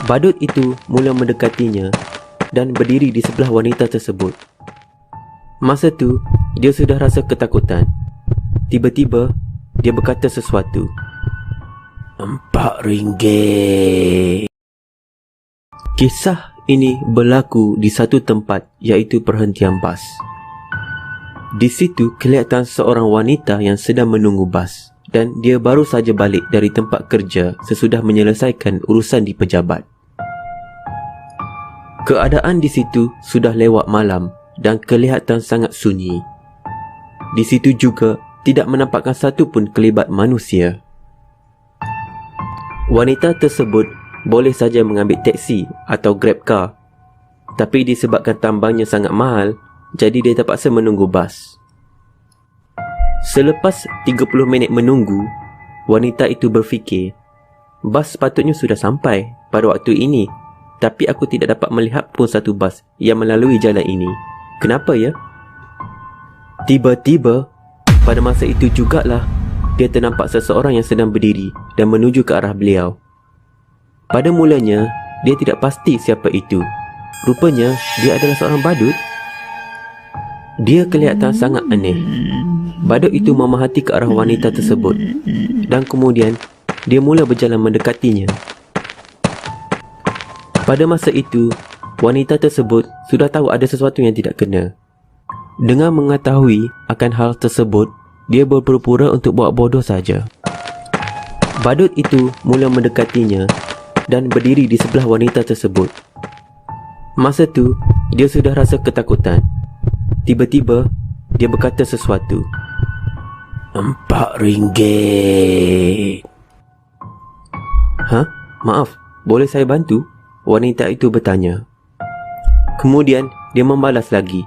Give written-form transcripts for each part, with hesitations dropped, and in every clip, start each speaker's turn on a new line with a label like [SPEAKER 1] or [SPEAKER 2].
[SPEAKER 1] Badut itu mula mendekatinya dan berdiri di sebelah wanita tersebut. Masa tu, dia sudah rasa ketakutan. Tiba-tiba, dia berkata sesuatu. RM4. Kisah ini berlaku di satu tempat, iaitu perhentian bas. Di situ kelihatan seorang wanita yang sedang menunggu bas dan dia baru saja balik dari tempat kerja sesudah menyelesaikan urusan di pejabat. Keadaan di situ sudah lewat malam dan kelihatan sangat sunyi. Di situ juga tidak menampakkan satu pun kelibat manusia. Wanita tersebut boleh saja mengambil teksi atau grab car, tapi disebabkan tambangnya sangat mahal, jadi dia terpaksa menunggu bas. Selepas 30 minit menunggu, wanita itu berfikir, bas sepatutnya sudah sampai pada waktu ini, tapi aku tidak dapat melihat pun satu bas yang melalui jalan ini. Kenapa ya? Tiba-tiba, pada masa itu jugalah, dia ternampak seseorang yang sedang berdiri dan menuju ke arah beliau. Pada mulanya, dia tidak pasti siapa itu. Rupanya, dia adalah seorang badut. Dia kelihatan sangat aneh. Badut itu memerhati ke arah wanita tersebut dan kemudian dia mula berjalan mendekatinya. Pada masa itu, wanita tersebut sudah tahu ada sesuatu yang tidak kena. Dengan mengetahui akan hal tersebut, dia berpura-pura untuk buat bodoh saja. Badut itu mula mendekatinya dan berdiri di sebelah wanita tersebut. Masa tu, dia sudah rasa ketakutan. Tiba-tiba, dia berkata sesuatu. RM4. Hah? Maaf, boleh saya bantu? Wanita itu bertanya. Kemudian, dia membalas lagi.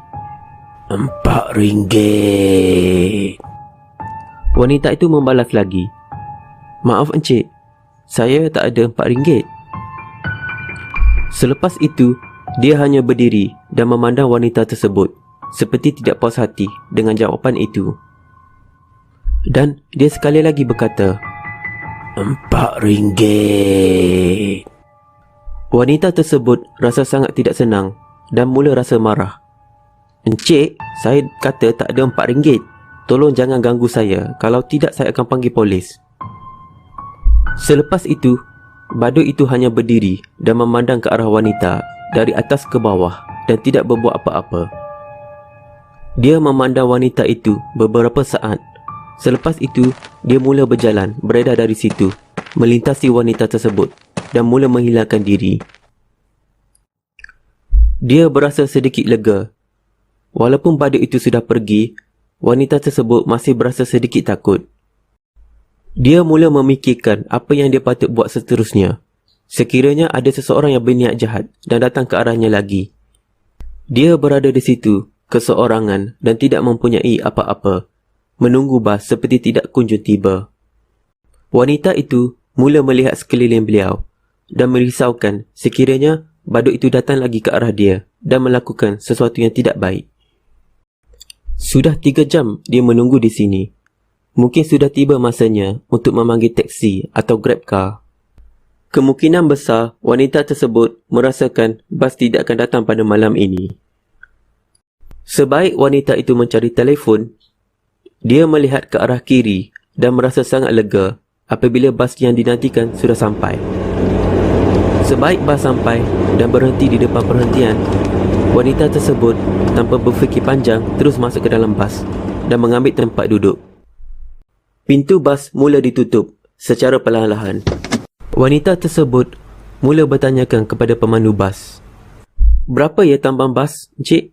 [SPEAKER 1] RM4. Wanita itu membalas lagi. Maaf encik, saya tak ada RM4. Selepas itu, dia hanya berdiri dan memandang wanita tersebut seperti tidak puas hati dengan jawapan itu. Dan dia sekali lagi berkata, RM4. Wanita tersebut rasa sangat tidak senang dan mula rasa marah. Encik, saya kata tak ada RM4. Tolong jangan ganggu saya, kalau tidak saya akan panggil polis. Selepas itu, badut itu hanya berdiri dan memandang ke arah wanita dari atas ke bawah dan tidak berbuat apa-apa. Dia memandang wanita itu beberapa saat. Selepas itu, dia mula berjalan beredar dari situ, melintasi wanita tersebut dan mula menghilangkan diri. Dia berasa sedikit lega. Walaupun badut itu sudah pergi, wanita tersebut masih berasa sedikit takut. Dia mula memikirkan apa yang dia patut buat seterusnya. Sekiranya ada seseorang yang berniat jahat dan datang ke arahnya lagi. Dia berada di situ, keseorangan dan tidak mempunyai apa-apa. Menunggu bas seperti tidak kunjung tiba. Wanita itu mula melihat sekeliling beliau dan merisaukan sekiranya badut itu datang lagi ke arah dia dan melakukan sesuatu yang tidak baik. Sudah 3 jam dia menunggu di sini. Mungkin sudah tiba masanya untuk memanggil teksi atau grab car. Kemungkinan besar wanita tersebut merasakan bas tidak akan datang pada malam ini. Sebaik wanita itu mencari telefon, dia melihat ke arah kiri dan merasa sangat lega apabila bas yang dinantikan sudah sampai. Sebaik bas sampai dan berhenti di depan perhentian, wanita tersebut tanpa berfikir panjang terus masuk ke dalam bas dan mengambil tempat duduk. Pintu bas mula ditutup secara perlahan-lahan. Wanita tersebut mula bertanyakan kepada pemandu bas, "Berapa ya tambang bas, encik?"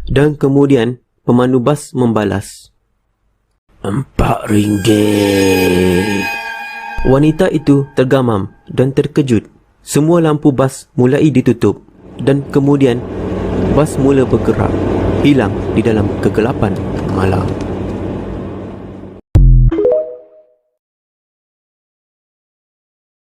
[SPEAKER 1] Dan kemudian pemandu bas membalas, RM4. Wanita itu tergamam dan terkejut. Semua lampu bas mulai ditutup dan kemudian bas mula bergerak, hilang di dalam kegelapan malam.